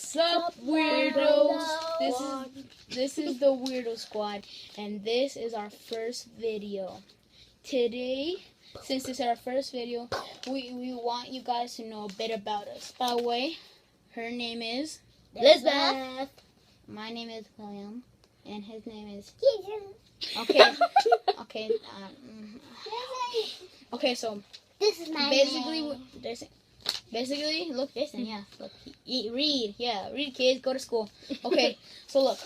Sup, weirdos? This is the Weirdo Squad, and this is our first video. Today, since this is our first video, we want you guys to know a bit about us. By the way, her name is Elizabeth. My name is William, and his name is Okay. Okay. So This is my basically, look, Jason. Yeah, look, read. Yeah, read, kids. Go to school. Okay. So look,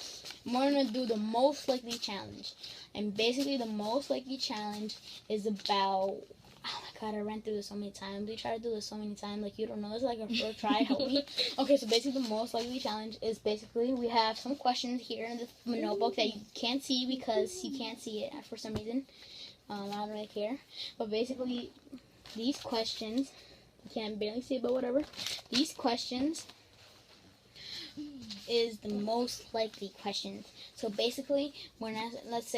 we're gonna do the most likely challenge, and basically the most likely challenge is about. Oh my god, I ran through this so many times. We try to do this so many times, like you don't know. It's like a first try. Help me. Okay, so basically the most likely challenge is basically we have some questions here in the notebook that you can't see because you can't see it for some reason. I don't really care. But basically, these questions, you can barely see it, but whatever. These questions is the most likely questions. So basically, let's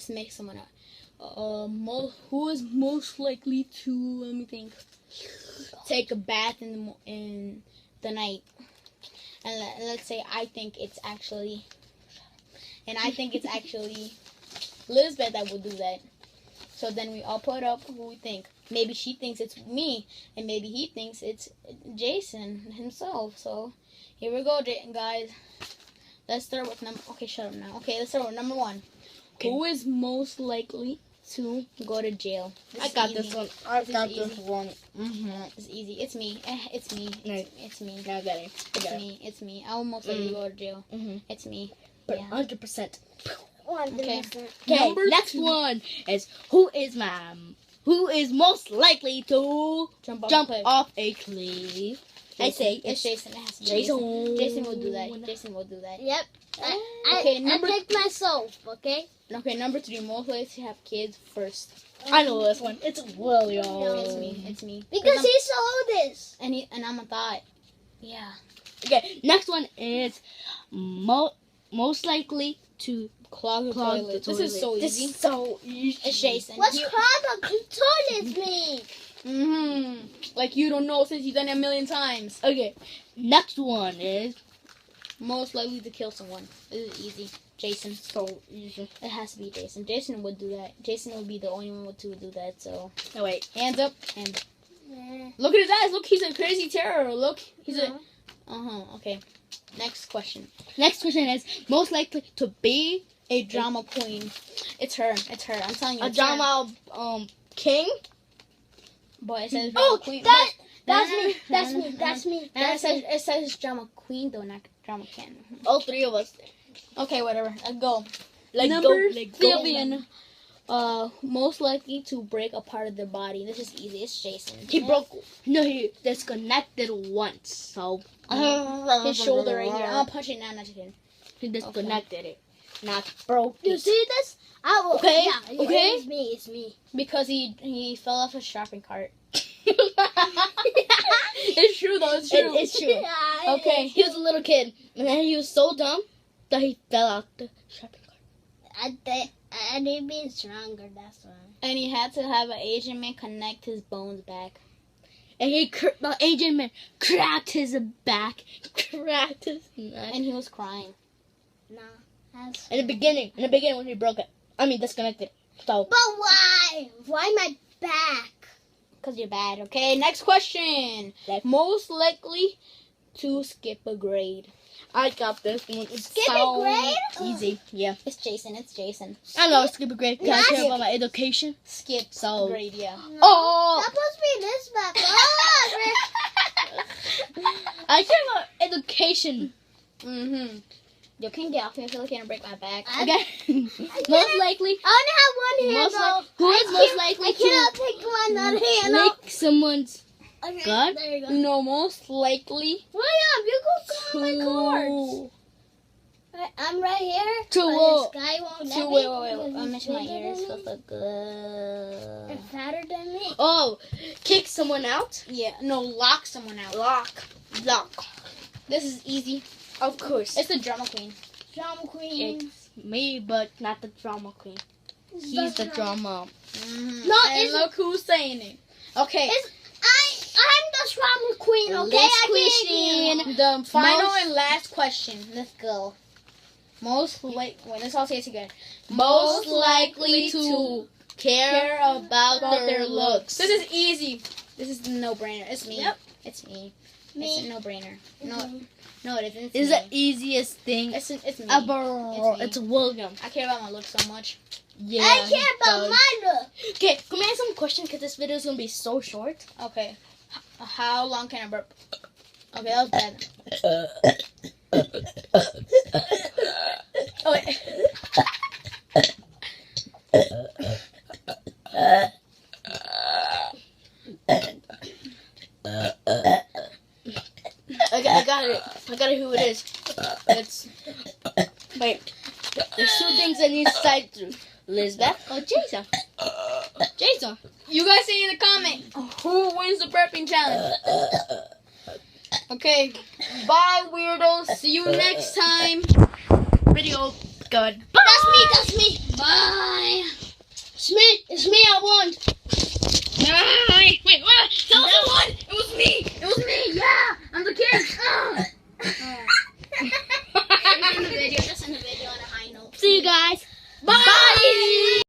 make someone up. Who is most likely to, let me think, take a bath in the night? And let's say I think it's actually Elizabeth that would do that. So then we all put up who we think. Maybe she thinks it's me, and maybe he thinks it's Jason himself. So here we go, guys. Let's start with number. Okay, shut up now. Okay, let's start with number 1. Okay. Who is most likely to go to jail? I got this one. It's easy. It's me. It's me. It's me. I got it. It's me. I will most likely go to jail. It's me. Yeah. 100%. Okay. Okay. Next one is who is most likely to jump off a cliff? I say it's Jason. It has to be Jason. Jason will do that. Jason will do that. Yep. Okay, I picked myself, okay? Okay, number 3, most likely to have kids first. I know this one. It's William. It's me. Because he's the oldest. And I'm a thought. Yeah. Okay, next one is most likely to clog the toilet. This is so easy. It's Jason. What's clog the toilet mean? Like you don't know since you've done it 1,000,000 times. Okay, next one is most likely to kill someone. This is easy. Jason. So easy. It has to be Jason. Jason would do that. Jason would be the only one to do that. So. No wait. Hands up. Look at his eyes. Look, he's a crazy terror. Look, he's a. Okay. Next question. Next question is most likely to be a drama queen. It's her. I'm telling you. A drama king. But it says drama queen. That's me. It says drama queen though, not drama king. All 3 of us. Okay, whatever. Let's go. Number 7. Most likely to break a part of their body. This is easy. It's Jason. He disconnected once. So his shoulder right here. I'll punch it now. Not again. He disconnected it. Not broke. You see this? Okay. Yeah, okay. It's me. Because he fell off a shopping cart. It's true though. It's true. It's true. Okay. He was a little kid, and then he was so dumb that he fell out the shopping cart. I need being stronger. That's why. And he had to have an Asian man connect his bones back. And the Asian man cracked his back, cracked his neck, and he was crying. No. In the beginning when he broke it. Disconnected. So. But why? Why my back? Because you're bad. Okay, next question. Most likely to skip a grade. I got this one. Skip a grade? Easy. Yeah. It's Jason. I know skip a grade. Because I care about my education. Skip grade, yeah. No, oh! That's supposed to be this back. I care about education. You can get off me. I feel like I'm gonna break my back. Okay. Most likely. I only have one hand, who is most likely to take my other hand lick someone's gut? There you go. No, most likely. William, you go count my cards. I'm right here. Wait. I'm missing my ears. Feels so good. They're fatter than me. Oh, kick someone out? Yeah. No, lock someone out. Lock. This is easy. Of course. It's the drama queen. Drama queen. It's me, but not the drama queen. He's the drama. No, and look who's saying it. Okay. I'm the drama queen, okay? Next question. The final and last question. Let's go. Let's all say it together. Most likely to care about their looks. This is easy. This is a no-brainer. It's me. Yep. It's me. It's a no-brainer. No, it isn't. It's the easiest thing It's me. ever. It's William. I care about my look so much. Yeah. I care about my look. Okay, can we ask some questions? Because this video is gonna be so short. Okay. How long can I burp? Okay, that was bad. Oh, wait. I got it. I got it. Who it is? It's wait. There's two things I need to decide through. Lisbeth or Jason? Jason. You guys say in the comment who wins the burping challenge. Okay. Bye, weirdos. See you next time. Video good. That's me. Bye. It's me. I won. Wait, what? Tell us who won. It was me. It was me. Yeah, I'm the kid. Just in the video on a high note. See you guys.